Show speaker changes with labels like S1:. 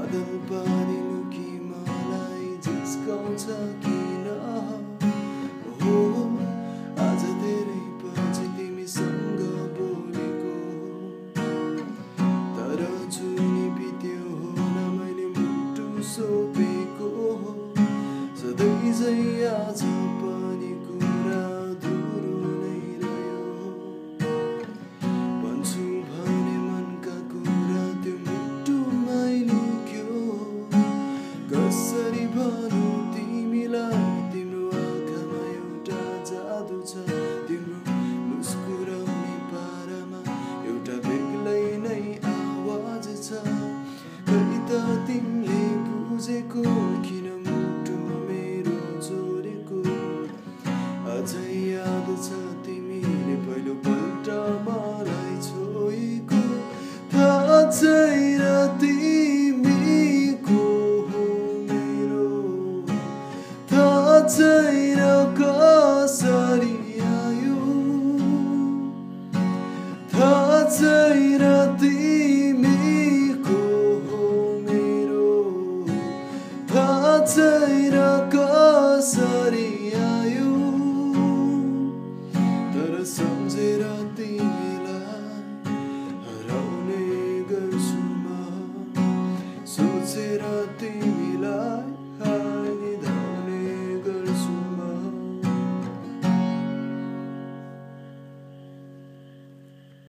S1: बादल पारिनु कि मलाई जिस्काउँछ किन हो आज धेरै पछि तिमीसँग बोलेको तर जुनी बित्यो होला मैले मुटु सोपेको सधैँ झै आज पनि कुरा अधुरो नै रह्यो भन्छु भने मनका कुरा त्यो मुटुमै लुक्यो कसरी भनौँ तिमीलाई तिम्रो आँखामा एउटा जादु छ तिम्रो मुस्कुराउने पारामा एउटा बेग्लै नै आवाज छ खै त तिमीले बुझेको